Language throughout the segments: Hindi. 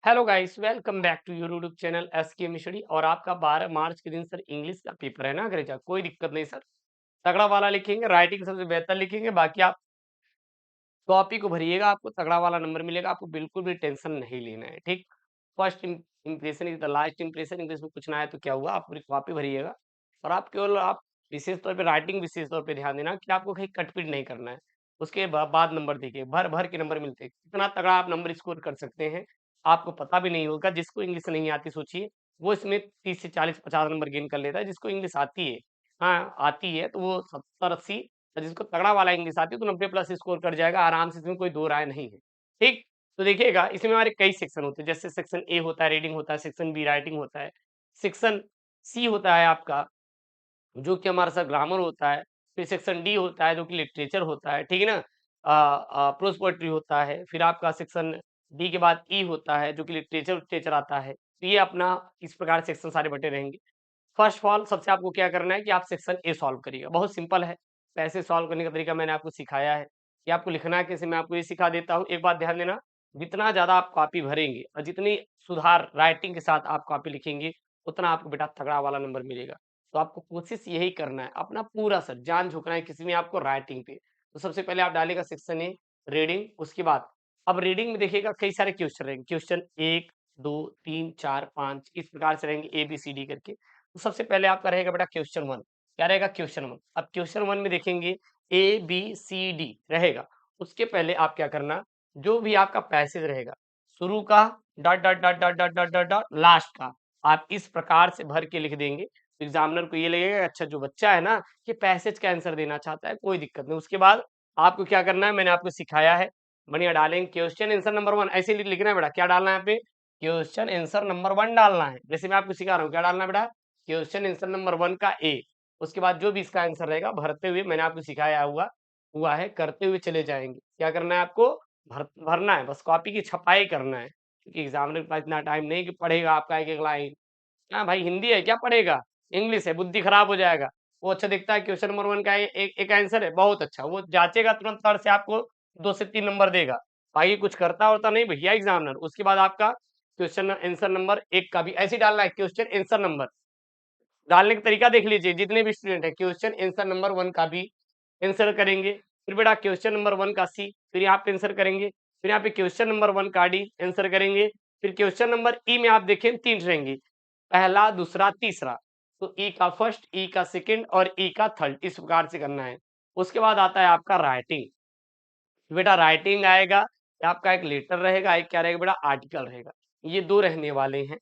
Hello guys, welcome back to your YouTube channel S K Mishri. और आपका 12 मार्च के दिन सर इंग्लिश का पेपर है ना अंग्रेजा। कोई दिक्कत नहीं सर, तगड़ा वाला लिखेंगे, राइटिंग सबसे बेहतर लिखेंगे। बाकी आप कॉपी को भरिएगा, आपको तगड़ा वाला नंबर मिलेगा। आपको बिल्कुल भी टेंशन नहीं लेना है, ठीक। First impression is the last impression. English में कुछ ना आए तो क्या हुआ, आप पूरी कॉपी भरिएगा। और आप केवल आप विशेष तौर पे राइटिंग विशेष तौर पे ध्यान देना कि आपको कहीं कटपीट नहीं करना है। उसके बाद नंबर देखिए, भर भर के नंबर मिलते हैं। कितना तगड़ा आप नंबर स्कोर कर सकते हैं, आपको पता भी नहीं होगा। जिसको इंग्लिश नहीं आती सोचिए, वो इसमें 30 से 40-50 नंबर गेन कर लेता है। जिसको इंग्लिश आती है, हाँ आती है, तो वो 70-80। और जिसको तगड़ा वाला इंग्लिश आती है तो 90 प्लस स्कोर कर जाएगा आराम से। इसमें कोई दो राय नहीं है, ठीक। तो देखिएगा, इसमें हमारे कई सेक्शन होते हैं। जैसे सेक्शन ए होता है, रीडिंग होता है। सेक्शन बी राइटिंग होता है। सेक्शन सी होता है आपका, जो कि हमारा सर ग्रामर होता है। फिर सेक्शन डी होता है, जो कि लिटरेचर होता है, ठीक है ना। प्रोज पोएट्री होता है। फिर आपका सेक्शन डी के बाद ई होता है, जो कि लिटरेचर लिटरेचर आता है। तो ये अपना इस प्रकार सेक्शन सारे बटे रहेंगे। फर्स्ट ऑफ ऑल सबसे आपको क्या करना है कि आप सेक्शन ए सॉल्व करिएगा। बहुत सिंपल है। पैसे सॉल्व करने का तरीका मैंने आपको सिखाया है कि आपको लिखना है कैसे। मैं आपको ये सिखा देता हूँ। एक बात ध्यान देना, जितना ज़्यादा आप कॉपी भरेंगे और जितनी सुधार राइटिंग के साथ आप कॉपी लिखेंगे, उतना आपको बेटा तगड़ा वाला नंबर मिलेगा। तो आपको कोशिश यही करना है, अपना पूरा सर जान झोंकना है किसी में आपको राइटिंग पे। तो सबसे पहले आप डालेगा सेक्शन ए रीडिंग। उसके बाद अब रीडिंग में देखिएगा कई सारे क्वेश्चन रहेंगे। क्वेश्चन 1, 2, 3, 4, 5 इस प्रकार से रहेंगे, ए बी सी डी करके। तो सबसे पहले आपका रहेगा बेटा क्वेश्चन 1। क्या रहेगा? क्वेश्चन 1। अब क्वेश्चन 1 में देखेंगे ए बी सी डी रहेगा। उसके पहले आप क्या करना, जो भी आपका पैसेज रहेगा, शुरू का dot dot dot dot dot dot dot dot last का, आप इस प्रकार से भर के लिख देंगे। तो एग्जामिनर को ये लगेगा अच्छा जो बच्चा है ना, ये पैसेज का आंसर देना चाहता है। कोई दिक्कत नहीं। उसके बाद आपको क्या करना है, मैंने आपको सिखाया है। बढ़िया डालेंगे क्वेश्चन आंसर नंबर 1, ऐसे लिखना है बेटा। क्या डालना है यहाँ पे? क्वेश्चन आंसर नंबर 1 डालना है। जैसे मैं आपको सिखा रहा हूँ, क्या डालना है बेटा? क्वेश्चन आंसर नंबर 1 का ए। उसके बाद जो भी इसका आंसर रहेगा भरते हुए, मैंने आपको सिखाया हुआ हुआ है, करते हुए चले जाएंगे। क्या करना है आपको? भरना है, बस कॉपी की छपाई करना है। क्योंकि एग्जामिनर के पास इतना टाइम नहीं कि पढ़ेगा आपका एक एक लाइन। हाँ भाई, हिंदी है क्या पढ़ेगा, इंग्लिश है, बुद्धि खराब हो जाएगा। वो अच्छा दिखता है क्वेश्चन नंबर 1 का एक आंसर है, बहुत अच्छा। वो जांचेगा तुरंत तर से, आपको 2 से 3 नंबर देगा। बाकी कुछ करता होता नहीं भैया एग्जामिनर। उसके बाद आपका क्वेश्चन आंसर नंबर 1 का भी ऐसे ही डालना है। क्वेश्चन आंसर नंबर डालने का तरीका देख लीजिए, जितने भी स्टूडेंट है क्वेश्चन आंसर नंबर 1 का भी आंसर करेंगे। फिर बेटा क्वेश्चन नंबर 1 का सी, फिर यहाँ पे आंसर करेंगे। फिर यहाँ पे क्वेश्चन नंबर 1 का डी आंसर करेंगे। फिर क्वेश्चन नंबर ई में आप देखें 3 रहेंगे, पहला, दूसरा, तीसरा। तो ई का फर्स्ट, ई का सेकंड और ई का थर्ड, इस प्रकार से करना है। उसके बाद आता है आपका राइटिंग। बेटा राइटिंग आएगा, आपका एक लेटर रहेगा, एक क्या रहेगा बेटा? आर्टिकल रहेगा। ये 2 रहने वाले हैं।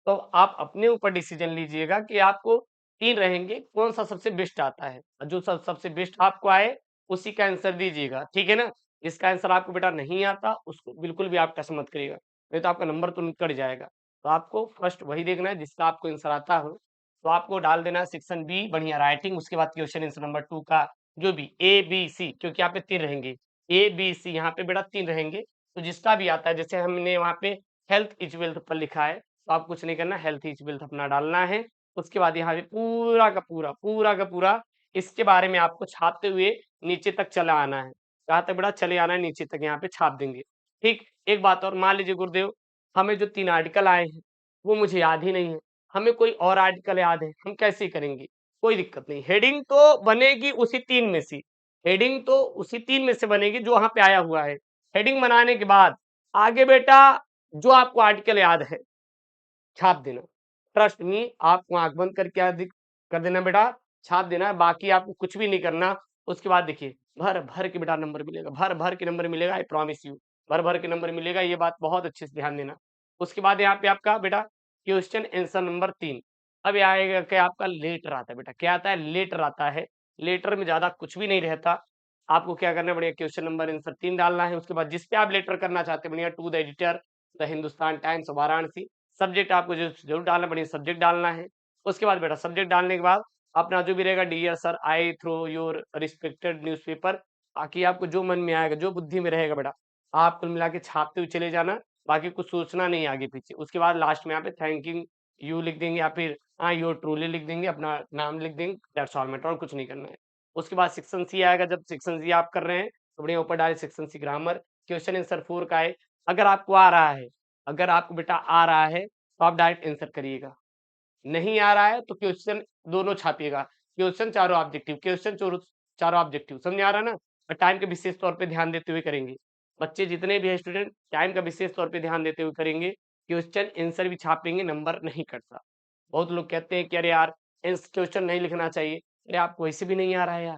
तो आप अपने ऊपर डिसीजन लीजिएगा कि आपको 3 रहेंगे, कौन-सा सबसे बेस्ट आता है। और जो सबसे बेस्ट आपको आए, उसी का आंसर दीजिएगा, ठीक है ना? जिसका आंसर आपको बेटा नहीं आता, उसको बिल्कुल भी आप टच मत करिएगा, नहीं तो आपका नंबर तो कट जाएगा। तो आपको फर्स्ट वही देखना है जिसका आपको आंसर आता हो। तो आपको डाल देना है सेक्शन बी, बढ़िया राइटिंग। उसके बाद क्वेश्चन आंसर नंबर 2 का जो भी ए, बी, सी, क्योंकि यहाँ पे 3 रहेंगे। ए बी सी यहाँ पे बेटा 3 रहेंगे। तो जिसका भी आता है, जैसे हमने वहाँ पे हेल्थ इज वेल्थ पर लिखा है, तो आप कुछ नहीं करना, हेल्थ इज वेल्थ अपना डालना है। उसके बाद यहाँ पे पूरा का पूरा इसके बारे में आपको छापते हुए नीचे तक चला आना है। कहाँ तक बेटा? चले आना है नीचे तक, यहाँ पे छाप देंगे। ठीक। एक बात और, मान लीजिए गुरुदेव हमें जो 3 आर्टिकल आए हैं वो मुझे याद ही नहीं है, हमें कोई और आर्टिकल याद है, हम कैसे करेंगे? कोई दिक्कत नहीं, हेडिंग तो बनेगी उसी 3 में से। हेडिंग तो उसी 3 में से बनेगी जो वहाँ पे आया हुआ है। हेडिंग बनाने के बाद आगे बेटा जो आपको आर्टिकल याद है छाप देना। ट्रस्ट मी, आपको आँख बंद करके कर देना बेटा, छाप देना है। बाकी आपको कुछ भी नहीं करना। उसके बाद देखिए भर-भर के बेटा नंबर मिलेगा, भर-भर के नंबर मिलेगा, आई प्रॉमिस यू। भर-भर के नंबर मिलेगा, ये बात बहुत अच्छे से ध्यान देना। उसके बाद यहाँ पे आपका बेटा क्वेश्चन आंसर नंबर 3। अब ये आएगा कि आपका लेटर आता है बेटा। क्या आता है? लेटर आता है। लेटर में ज़्यादा कुछ भी नहीं रहता। आपको क्या करना है, बढ़िया क्वेश्चन नंबर आंसर 3 डालना है। उसके बाद जिस पे आप लेटर करना चाहते हैं, बढ़िया to the editor, the Hindustan Times Varanasi. Subject आपको जो ज़रूर डालना है, बढ़िया सब्जेक्ट डालना है। उसके बाद बेटा सब्जेक्ट डालने के बाद अपना जो भी रहेगा, dear sir I through your respected newspaper. बाकी आपको जो मन में आएगा, जो बुद्धि में रहेगा बेटा, आप कुल मिला के छापते हुए चले जाना। बाकी कुछ सोचना नहीं आगे पीछे। उसके बाद लास्ट में यहाँ पे थैंकिंग यू लिख देंगे, या फिर हाँ योर ट्रूली लिख देंगे, अपना नाम लिख देंगे। दैट्स ऑल मैटर, और कुछ नहीं करना है। उसके बाद सेक्शन सी आएगा। जब सेक्शन सी आप कर रहे हैं तो बढ़िया ऊपर डाले section C grammar. Question answer 4 का है। अगर आपको आ रहा है अगर आपको बेटा आ रहा है तो आप डायरेक्ट आंसर करिएगा, नहीं आ रहा है तो क्वेश्चन दोनों छापिएगा, क्वेश्चन चारों ऑब्जेक्टिव, क्वेश्चन चारों ऑब्जेक्टिव, समझ आ रहा है ना? और टाइम के विशेष तौर पे ध्यान देते हुए करेंगे। बच्चे जितने भी हैं स्टूडेंट टाइम का विशेष तौर पे ध्यान देते हुए करेंगे, क्वेश्चन आंसर भी छापेंगे, नंबर नहीं कटता। बहुत लोग कहते हैं कि अरे यार क्वेश्चन नहीं लिखना चाहिए, अरे आपको वैसे भी नहीं आ रहा है यार,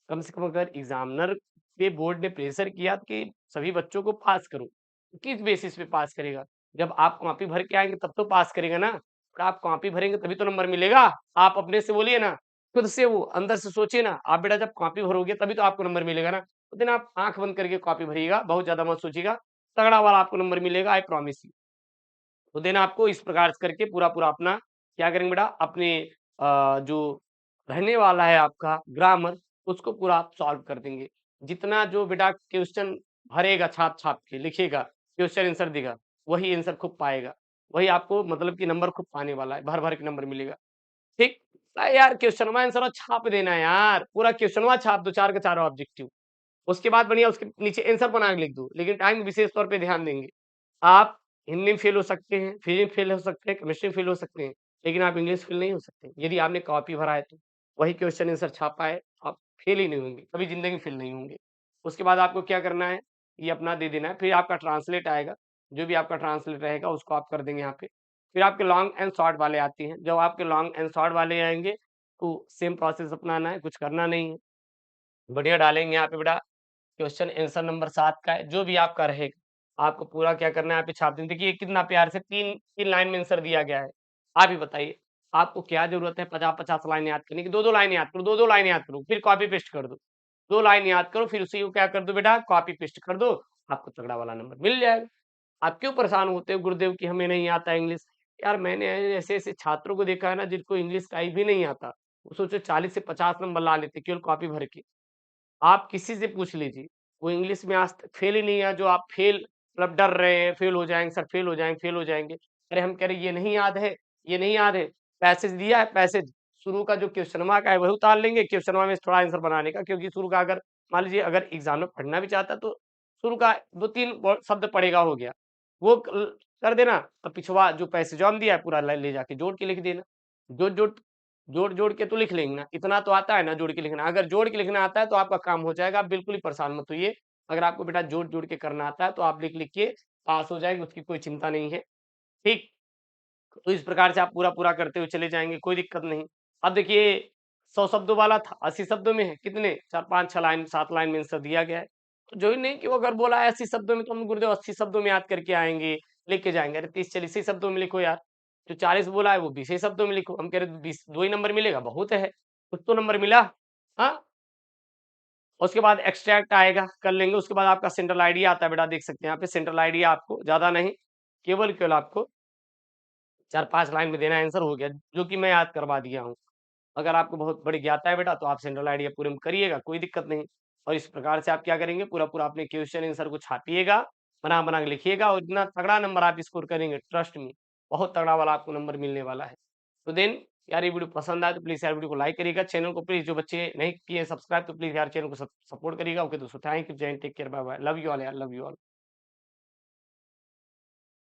कम से कम अगर एग्जामिनर पे बोर्ड ने प्रेशर किया कि सभी बच्चों को पास करो, तो किस बेसिस पे पास करेगा? जब आप कॉपी भर के आएंगे तब तो पास करेगा ना, और आप कॉपी भरेंगे तभी तो नंबर मिलेगा। आप अपने से बोलिए ना, खुद से वो अंदर से सोचिए ना, आप बेटा जब कॉपी भरोगे तभी तो आपको नंबर मिलेगा ना। तो दिन आप आंख बंद करके कॉपी भरिएगा, बहुत ज्यादा मत सोचिएगा, तगड़ा वाला आपको नंबर मिलेगा, आई प्रॉमिस यू। तो देन आपको इस प्रकार से करके पूरा पूरा अपना क्या करेंगे बेटा, अपने जो रहने वाला है आपका ग्रामर, उसको पूरा आप सॉल्व कर देंगे। जितना जो बेटा क्वेश्चन भरेगा, छाप छाप के लिखेगा, क्वेश्चन आंसर देगा, वही आंसर खूब पाएगा, वही आपको मतलब कि नंबर खूब पाने वाला है, भर भर के नंबर मिलेगा। ठीक। अरे यार क्वेश्चनवा आंसर छाप देना यार, पूरा क्वेश्चनवा छाप दो, चार के चारों ऑब्जेक्टिव, उसके बाद बढ़िया उसके नीचे आंसर बना के लिख दो, लेकिन टाइम विशेष तौर पे ध्यान देंगे। आप हिंदी में फेल हो सकते हैं, फिजिक्स फेल हो सकते हैं, केमिस्ट्री में फेल हो सकते हैं, लेकिन आप इंग्लिश फेल नहीं हो सकते। यदि आपने कॉपी भरा है तो, वही क्वेश्चन आंसर छापा है, आप फेल ही नहीं होंगे, कभी ज़िंदगी में फेल नहीं होंगे। उसके बाद आपको क्या करना है, ये अपना दे देना है, फिर आपका ट्रांसलेट आएगा, जो भी आपका ट्रांसलेट रहेगा उसको आप कर देंगे यहाँ पे। फिर आपके लॉन्ग एंड शॉर्ट वाले आते हैं, जब आपके लॉन्ग एंड शॉर्ट वाले आएँगे, तो सेम प्रोसेस अपनाना है, कुछ करना नहीं है। बढ़िया डालेंगे यहाँ पे बेटा, क्वेश्चन आंसर नंबर 7 का है, जो भी आपका रहेगा, आपको पूरा क्या करना है यहाँ पे छाप देना। देखिए कितना प्यार से 3 लाइन में आंसर दिया गया है। आप ही बताइए, आपको क्या ज़रूरत है 50-50 लाइन याद करने की? 2-2 लाइन याद करो, 2-2 लाइन याद करो, फिर कॉपी पेस्ट कर दो। 2 लाइन याद करो, फिर उसी को क्या कर दो बेटा, कॉपी पेस्ट कर दो, आपको तगड़ा वाला नंबर मिल जाएगा। आप क्यों परेशान होते हो गुरुदेव कि हमें नहीं आता इंग्लिश? यार मैंने ऐसे-ऐसे छात्रों को देखा है ना जिनको इंग्लिश कहीं भी नहीं आता। वो सोचो 40 से 50 नंबर ला लेते केवल कॉपी भर के। आप किसी से पूछ लीजिए, वो इंग्लिश में आज तक फेल ही नहीं हुआ, जो आप फेल मतलब डर रहे हैं, फेल हो जाएँगे सर, फेल हो जाएँगे, फेल हो जाएँगे। अरे हम कह रहे हैं ये नहीं याद है, ये नहीं याद है, पैसेज दिया है, पैसेज शुरू का जो क्वेश्चनवा का है वही उतार लेंगे, क्वेश्चनवा में थोड़ा आंसर बनाने का, क्योंकि शुरू का अगर मान लीजिए अगर एग्ज़ाम में पढ़ना भी चाहता है तो शुरू का 2-3 व शब्द पढ़ेगा हो गया। वो कर देना, तो पिछवा जो पैसेजवा में दिया है पूरा ले जाके जोड़ के लिख देना। जोड़-जोड़ जोड़-जोड़ के तो लिख लेंगे ना, इतना तो आता है ना जोड़ के लिखना। अगर जोड़ के लिखना आता है तो आपका काम हो जाएगा, आप बिल्कुल ही परेशान मत होइए। अगर आपको बेटा जोड़-जोड़ के करना आता है तो आप लिख-लिख के पास हो जाएँगे, उसकी कोई चिंता नहीं है। ठीक? तो इस प्रकार से आप पूरा-पूरा करते हुए चले जाएँगे, कोई दिक्कत नहीं। अब देखिए 100 शब्दों वाला था, 80 शब्दों में है, कितने 4, 5, 6 लाइन, 7 लाइन में आंसर दिया गया है। तो जो ही नहीं कि वो अगर बोला है 80 शब्दों में तो हम गुरुदेव 80 शब्दों में याद करके आएँगे, लेके जाएँगे। अरे 30-40 ही शब्दों में लिखो यार। जो 40 बोला है वो 20 ही शब्दों में लिखो। हम कह रहे 20 2 ही नंबर मिलेगा, बहुत है। कुछ तो नंबर मिला। हाँ? उसके बाद एक्सट्रैक्ट आएगा, कर लेंगे। उसके बाद आपका सेंट्रल आईडिया आता है बेटा, देख सकते हैं यहाँ पे सेंट्रल आईडिया आपको ज़्यादा नहीं, केवल आपको 4-5 लाइन में देना है, आंसर हो गया, जो कि मैं याद करवा दिया हूँ। अगर आपको बहुत बड़ी ज्ञाता है बेटा तो आप सेंट्रल आइडिया पूरे में करिएगा, कोई दिक्कत नहीं। और इस प्रकार से आप क्या करेंगे, पूरा-पूरा अपने क्वेश्चन आंसर को छापिएगा, बना-बना के लिखिएगा और इतना तगड़ा नंबर आप स्कोर करेंगे, ट्रस्ट मी, बहुत तगड़ा वाला आपको नंबर मिलने वाला है। तो देन यार ये वीडियो पसंद आए तो प्लीज़ यार वीडियो को लाइक करिएगा, चैनल को प्लीज़ जो बच्चे नहीं किए सब्सक्राइब तो प्लीज़ यार चैनल को सपोर्ट करिएगा। ओके दोस्तों, थैंक यू, जय हिंद, take care, bye bye, love you all यार, लव यू ऑल।